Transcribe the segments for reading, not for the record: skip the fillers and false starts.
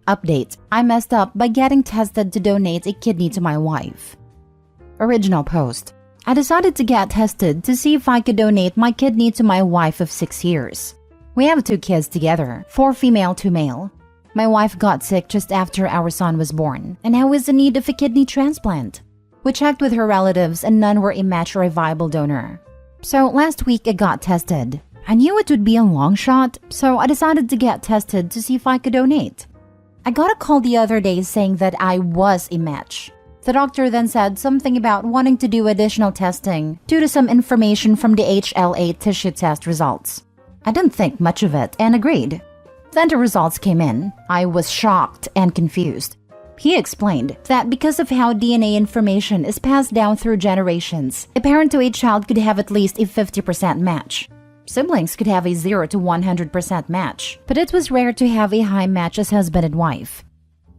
Update: I messed up by getting tested to donate a kidney to my wife. Original post: I decided to get tested to see if I could donate my kidney to my wife of 6 years. We have 2 kids together, 4 female, 2 male. My wife got sick just after our son was born and now is in need of a kidney transplant. We checked with her relatives and none were a match or a viable donor. So last week I got tested. I knew it would be a long shot, so I decided to get tested to see if I could donate. I got a call the other day saying that I was a match. The doctor then said something about wanting to do additional testing due to some information from the HLA tissue test results. I didn't think much of it and agreed. Then the results came in. I was shocked and confused. He explained that because of how DNA information is passed down through generations, a parent to a child could have at least a 50% match. Siblings could have a 0 to 100% match, but it was rare to have a high match as husband and wife.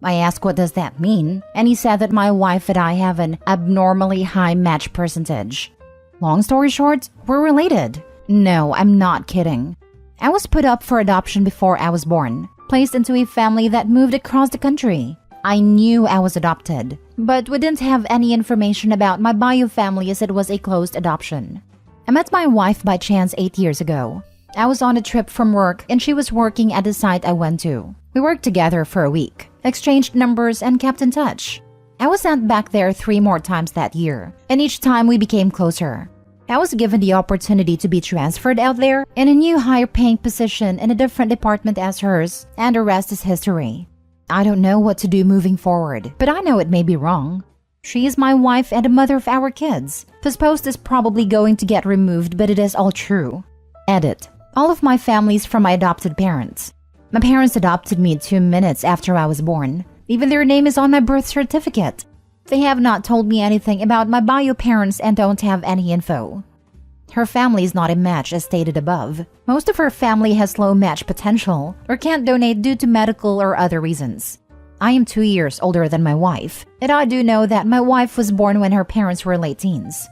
I asked what does that mean, and he said that my wife and I have an abnormally high match percentage. Long story short, we're related. No, I'm not kidding. I was put up for adoption before I was born, placed into a family that moved across the country. I knew I was adopted, but we didn't have any information about my bio family as it was a closed adoption. I met my wife by chance 8 years ago. I was on a trip from work and she was working at the site I went to. We worked together for a week, exchanged numbers, and kept in touch. I was sent back there 3 more times that year, and each time we became closer. I was given the opportunity to be transferred out there in a new higher paying position in a different department as hers, and the rest is history. I don't know what to do moving forward, but I know it may be wrong. She is my wife and the mother of our kids. This post is probably going to get removed, but it is all true. Edit: all of my family's from my adopted parents. My parents adopted me 2 minutes after I was born. Even their name is on my birth certificate. They have not told me anything about my bio parents and don't have any info. Her family is not a match as stated above. Most of her family has low match potential or can't donate due to medical or other reasons. I am 2 years older than my wife, and I do know that my wife was born when her parents were late teens.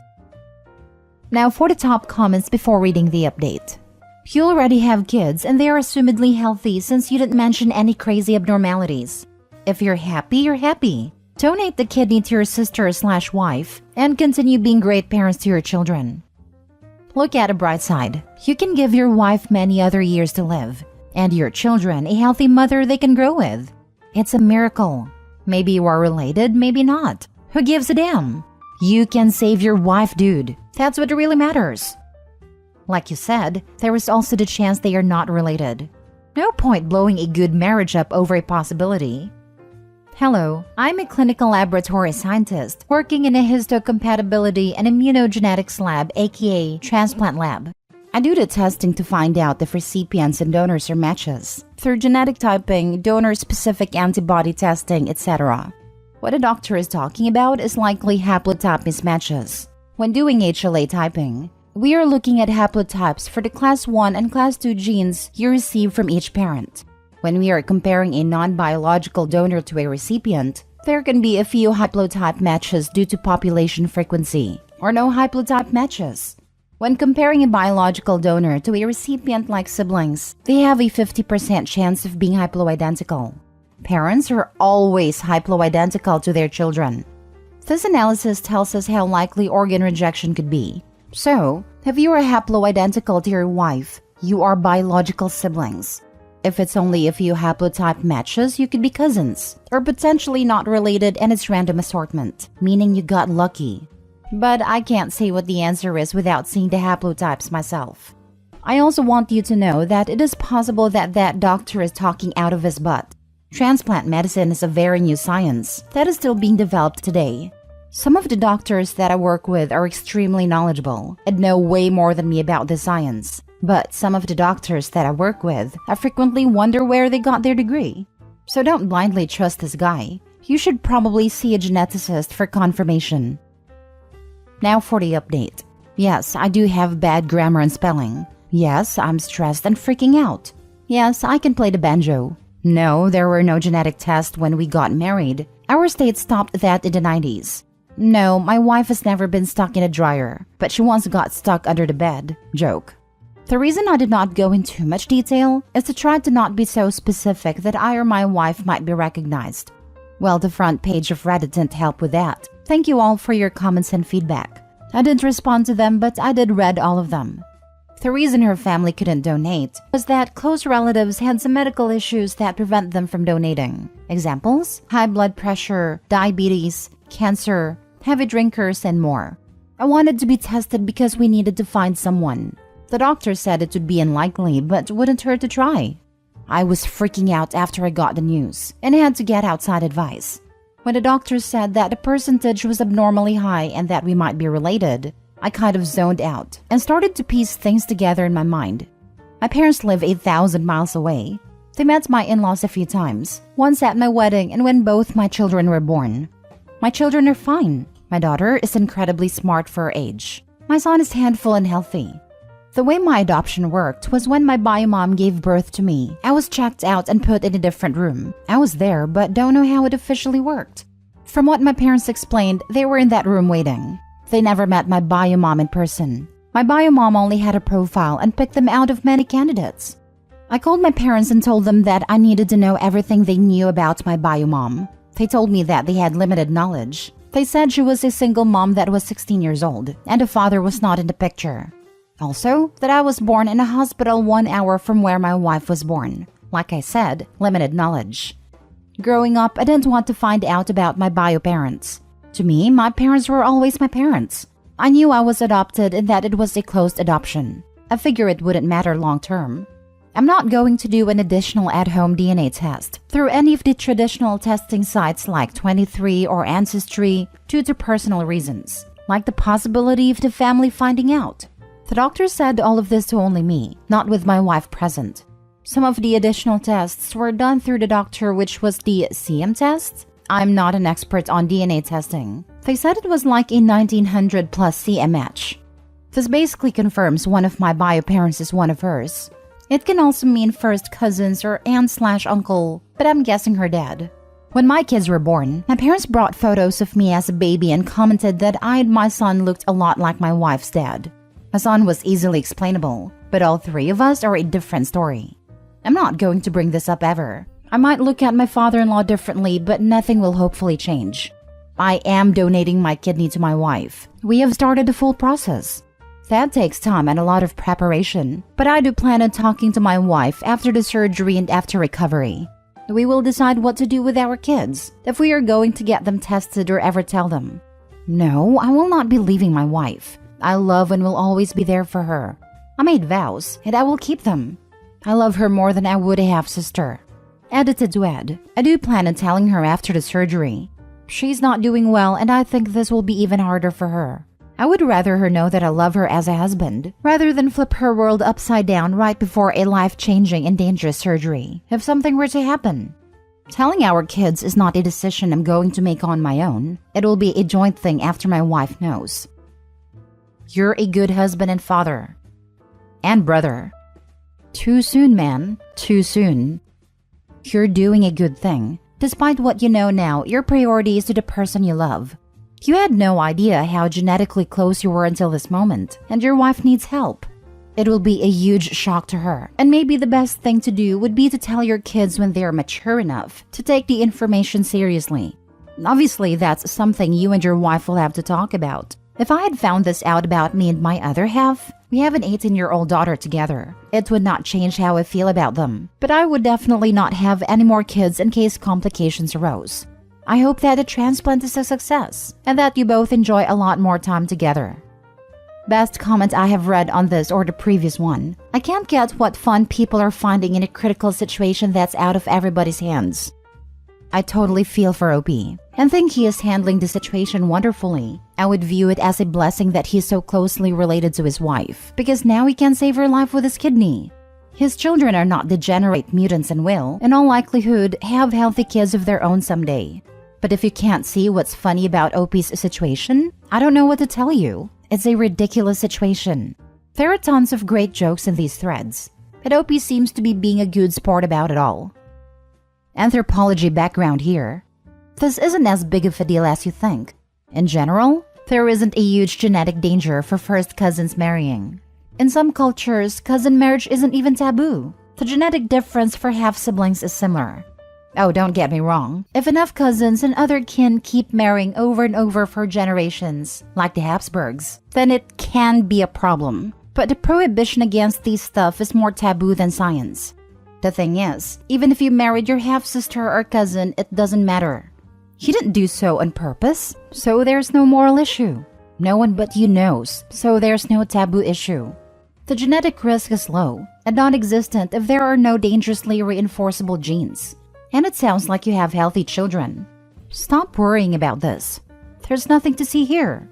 Now for the top comments before reading the update. You already have kids and they are assumedly healthy since you didn't mention any crazy abnormalities. If you're happy, you're happy. Donate the kidney to your sister/wife and continue being great parents to your children. Look at a bright side. You can give your wife many other years to live, and your children a healthy mother they can grow with. It's a miracle. Maybe you are related, maybe not. Who gives a damn? You can save your wife, dude. That's what really matters. Like you said, there is also the chance they are not related. No point blowing a good marriage up over a possibility. Hello, I'm a clinical laboratory scientist working in a histocompatibility and immunogenetics lab, aka transplant lab. I do the testing to find out if recipients and donors are matches through genetic typing, donor-specific antibody testing, etc. What a doctor is talking about is likely haplotype mismatches. When doing HLA typing, we are looking at haplotypes for the class 1 and class 2 genes you receive from each parent. When we are comparing a non-biological donor to a recipient, there can be a few haplotype matches due to population frequency, or no haplotype matches. When comparing a biological donor to a recipient like siblings, they have a 50% chance of being haploidentical. Parents are always haploidentical to their children. This analysis tells us how likely organ rejection could be. So, if you are haploidentical to your wife, you are biological siblings. If it's only a few haplotype matches, you could be cousins, or potentially not related and it's random assortment, meaning you got lucky. But I can't say what the answer is without seeing the haplotypes myself. I also want you to know that it is possible that that doctor is talking out of his butt. Transplant medicine is a very new science that is still being developed today. Some of the doctors that I work with are extremely knowledgeable and know way more than me about the science. But some of the doctors that I work with, I frequently wonder where they got their degree. So don't blindly trust this guy. You should probably see a geneticist for confirmation. Now for the update. Yes, I do have bad grammar and spelling. Yes, I'm stressed and freaking out. Yes, I can play the banjo. No, there were no genetic tests when we got married. Our state stopped that in the 90s. No, my wife has never been stuck in a dryer, but she once got stuck under the bed. Joke. The reason I did not go into too much detail is to try to not be so specific that I or my wife might be recognized. Well, the front page of Reddit didn't help with that. Thank you all for your comments and feedback. I didn't respond to them, but I did read all of them. The reason her family couldn't donate was that close relatives had some medical issues that prevent them from donating. Examples: high blood pressure, diabetes, cancer, heavy drinkers, and more. I wanted to be tested because we needed to find someone. The doctor said it would be unlikely, but wouldn't hurt to try. I was freaking out after I got the news, and I had to get outside advice. When the doctor said that the percentage was abnormally high and that we might be related, I kind of zoned out and started to piece things together in my mind. My parents live 8,000 miles away. They met my in-laws a few times, once at my wedding and when both my children were born. My children are fine. My daughter is incredibly smart for her age. My son is handful and healthy. The way my adoption worked was when my bio mom gave birth to me, I was checked out and put in a different room. I was there, but don't know how it officially worked. From what my parents explained, they were in that room waiting. They never met my bio mom in person. My bio mom only had a profile and picked them out of many candidates. I called my parents and told them that I needed to know everything they knew about my bio mom. They told me that they had limited knowledge. They said she was a single mom that was 16 years old and the father was not in the picture. Also, that I was born in a hospital 1 hour from where my wife was born. Like I said, limited knowledge. Growing up, I didn't want to find out about my bio parents. To me, my parents were always my parents. I knew I was adopted and that it was a closed adoption. I figure it wouldn't matter long term. I'm not going to do an additional at-home DNA test through any of the traditional testing sites like 23 or Ancestry due to personal reasons, like the possibility of the family finding out. The doctor said all of this to only me, not with my wife present. Some of the additional tests were done through the doctor, which was the CM test. I'm not an expert on DNA testing. They said it was like a 1900 plus CM match. This basically confirms one of my bio parents is one of hers. It can also mean first cousins or aunt/uncle, but I'm guessing her dad. When my kids were born, my parents brought photos of me as a baby and commented that I and my son looked a lot like my wife's dad. My son was easily explainable, but all three of us are a different story. I'm not going to bring this up ever. I might look at my father-in-law differently, but nothing will hopefully change. I am donating my kidney to my wife. We have started the full process. That takes time and a lot of preparation, but I do plan on talking to my wife after the surgery and after recovery. We will decide what to do with our kids, if we are going to get them tested or ever tell them. No, I will not be leaving my wife. I love and will always be there for her. I made vows, and I will keep them. I love her more than I would a half-sister. Edited to Ed. I do plan on telling her after the surgery. She's not doing well, and I think this will be even harder for her. I would rather her know that I love her as a husband, rather than flip her world upside down right before a life-changing and dangerous surgery, if something were to happen. Telling our kids is not a decision I'm going to make on my own. It will be a joint thing after my wife knows. You're a good husband and father. And brother. Too soon, man. Too soon. You're doing a good thing. Despite what you know now, your priority is to the person you love. You had no idea how genetically close you were until this moment, and your wife needs help. It will be a huge shock to her, and maybe the best thing to do would be to tell your kids when they are mature enough to take the information seriously. Obviously, that's something you and your wife will have to talk about. If I had found this out about me and my other half, we have an 18-year-old daughter together. It would not change how I feel about them, but I would definitely not have any more kids in case complications arose. I hope that the transplant is a success, and that you both enjoy a lot more time together. Best comment I have read on this or the previous one. I can't get what fun people are finding in a critical situation that's out of everybody's hands. I totally feel for OP, and think he is handling the situation wonderfully. I would view it as a blessing that he's so closely related to his wife, because now he can save her life with his kidney. His children are not degenerate mutants and will, in all likelihood, have healthy kids of their own someday. But if you can't see what's funny about OP's situation, I don't know what to tell you. It's a ridiculous situation. There are tons of great jokes in these threads, but OP seems to be being a good sport about it all. Anthropology background here. This isn't as big of a deal as you think. In general, there isn't a huge genetic danger for first cousins marrying. In some cultures, cousin marriage isn't even taboo. The genetic difference for half-siblings is similar. Oh, don't get me wrong. If enough cousins and other kin keep marrying over and over for generations, like the Habsburgs, then it can be a problem. But the prohibition against these stuff is more taboo than science. The thing is, even if you married your half-sister or cousin, it doesn't matter. You didn't do so on purpose, so there's no moral issue. No one but you knows, so there's no taboo issue. The genetic risk is low and non-existent if there are no dangerously reinforceable genes. And it sounds like you have healthy children. Stop worrying about this. There's nothing to see here.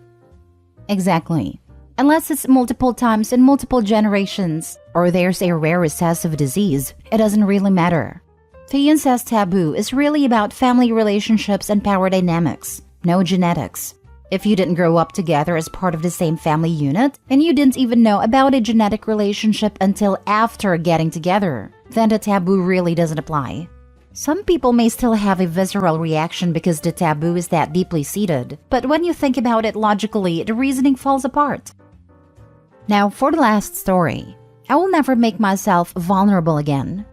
Exactly. Unless it's multiple times in multiple generations, or there's a rare recessive disease, it doesn't really matter. The incest taboo is really about family relationships and power dynamics, no genetics. If you didn't grow up together as part of the same family unit, and you didn't even know about a genetic relationship until after getting together, then the taboo really doesn't apply. Some people may still have a visceral reaction because the taboo is that deeply seated, but when you think about it logically, the reasoning falls apart. Now, for the last story, I will never make myself vulnerable again.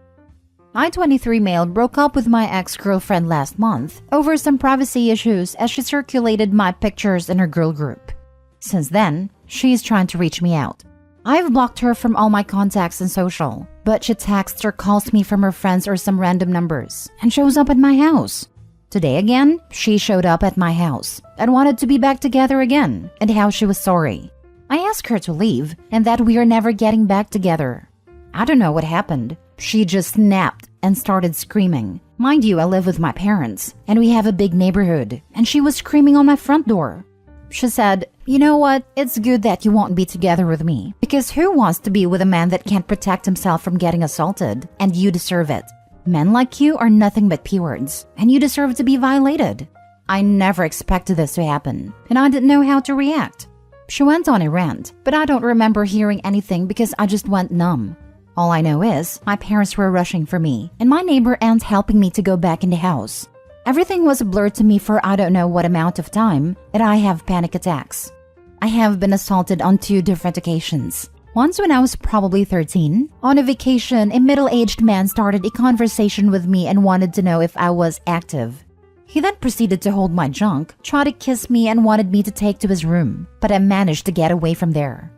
My 23 male broke up with my ex-girlfriend last month over some privacy issues as she circulated my pictures in her girl group. Since then, she's trying to reach me out. I've blocked her from all my contacts and social, but she texts or calls me from her friends or some random numbers and shows up at my house. Today again, she showed up at my house and wanted to be back together again and how she was sorry. I asked her to leave and that we are never getting back together. I don't know what happened. She just snapped and started screaming. Mind you, I live with my parents, and we have a big neighborhood, and she was screaming on my front door. She said, "You know what? It's good that you won't be together with me, because who wants to be with a man that can't protect himself from getting assaulted? And you deserve it. Men like you are nothing but P-words, and you deserve to be violated." I never expected this to happen, and I didn't know how to react. She went on a rant, but I don't remember hearing anything because I just went numb. All I know is my parents were rushing for me, and my neighbor aunt helping me to go back in the house. Everything was a blur to me for I don't know what amount of time, and I have panic attacks. I have been assaulted on 2 different occasions. Once when I was probably 13. On a vacation, a middle-aged man started a conversation with me and wanted to know if I was active. He then proceeded to hold my junk, try to kiss me, and wanted me to take to his room, but I managed to get away from there.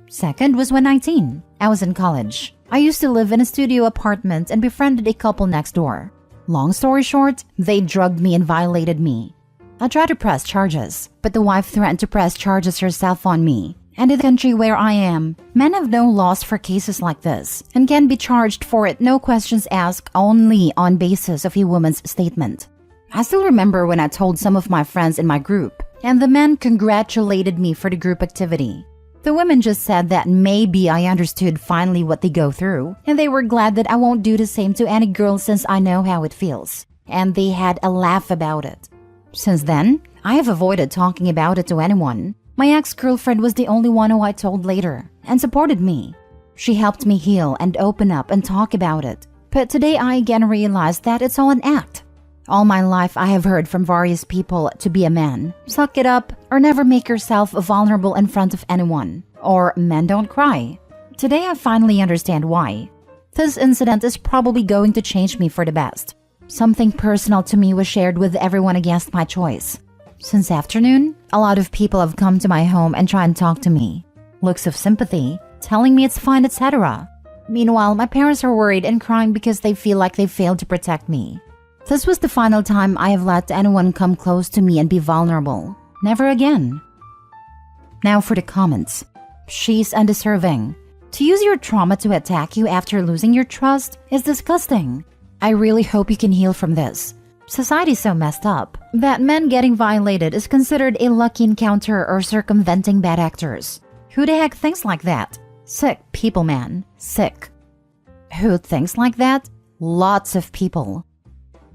Second was when 19. I was in college. I used to live in a studio apartment and befriended a couple next door. Long story short, they drugged me and violated me. I tried to press charges, but the wife threatened to press charges herself on me. And in the country where I am, men have no laws for cases like this and can be charged for it no questions asked only on basis of a woman's statement. I still remember when I told some of my friends in my group, and the men congratulated me for the group activity. The women just said that maybe I understood finally what they go through, and they were glad that I won't do the same to any girl since I know how it feels. And they had a laugh about it. Since then, I have avoided talking about it to anyone. My ex-girlfriend was the only one who I told later, and supported me. She helped me heal and open up and talk about it. But today I again realized that it's all an act. All my life I have heard from various people to be a man, suck it up, or never make yourself vulnerable in front of anyone, or men don't cry. Today I finally understand why. This incident is probably going to change me for the best. Something personal to me was shared with everyone against my choice. Since afternoon, a lot of people have come to my home and tried and talk to me. Looks of sympathy, telling me it's fine, etc. Meanwhile, my parents are worried and crying because they feel like they failed to protect me. This was the final time I have let anyone come close to me and be vulnerable. Never again. Now for the comments. She's undeserving. To use your trauma to attack you after losing your trust is disgusting. I really hope you can heal from this. Society's so messed up that men getting violated is considered a lucky encounter or circumventing bad actors. Who the heck thinks like that? Sick people, man. Sick. Who thinks like that? Lots of people.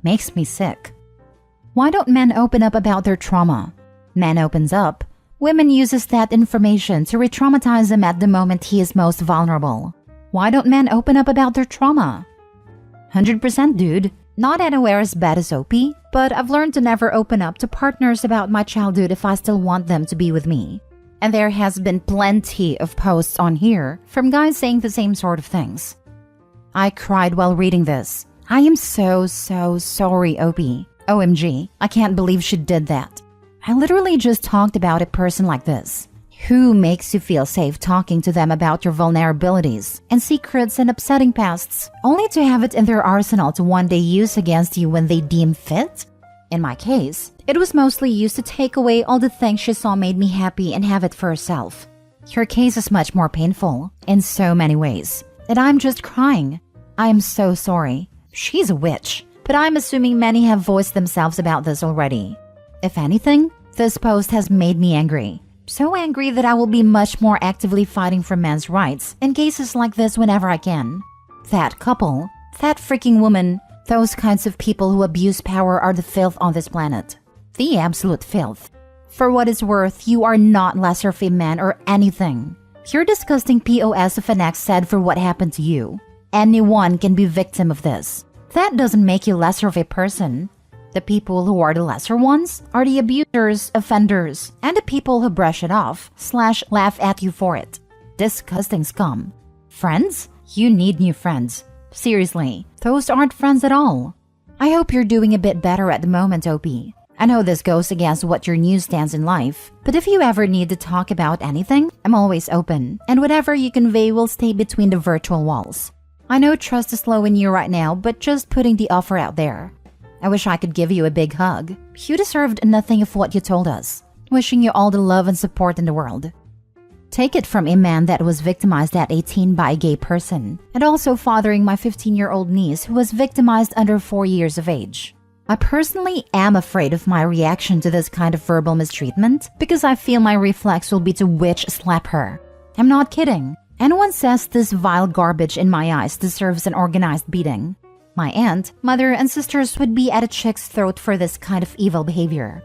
Makes me sick. Why don't men open up about their trauma? Man opens up. Women uses that information to re-traumatize him at the moment he is most vulnerable. Why don't men open up about their trauma? 100% dude. Not anywhere as bad as OP, but I've learned to never open up to partners about my childhood if I still want them to be with me. And there has been plenty of posts on here from guys saying the same sort of things. I cried while reading this. I am so sorry, Opie. OMG, I can't believe she did that. I literally just talked about a person like this. Who makes you feel safe talking to them about your vulnerabilities and secrets and upsetting pasts, only to have it in their arsenal to one day use against you when they deem fit? In my case, it was mostly used to take away all the things she saw made me happy and have it for herself. Her case is much more painful, in so many ways, and I'm just crying. I am so sorry. She's a witch, but I'm assuming many have voiced themselves about this already. If anything, this post has made me angry. So angry that I will be much more actively fighting for men's rights in cases like this whenever I can. That couple, that freaking woman, those kinds of people who abuse power are the filth on this planet. The absolute filth. For what it's worth, you are not lesser of a man or anything. You're disgusting POS of an ex said for what happened to you. Anyone can be victim of this. That doesn't make you lesser of a person. The people who are the lesser ones are the abusers, offenders, and the people who brush it off / laugh at you for it. Disgusting scum. Friends? You need new friends. Seriously, those aren't friends at all. I hope you're doing a bit better at the moment, Opie. I know this goes against what your news stands in life, but if you ever need to talk about anything, I'm always open, and whatever you convey will stay between the virtual walls. I know trust is low in you right now, but just putting the offer out there. I wish I could give you a big hug. You deserved nothing of what you told us. Wishing you all the love and support in the world. Take it from a man that was victimized at 18 by a gay person, and also fathering my 15-year-old niece who was victimized under 4 years of age. I personally am afraid of my reaction to this kind of verbal mistreatment because I feel my reflex will be to witch slap her. I'm not kidding. Anyone says this vile garbage in my eyes deserves an organized beating. My aunt, mother, and sisters would be at a chick's throat for this kind of evil behavior.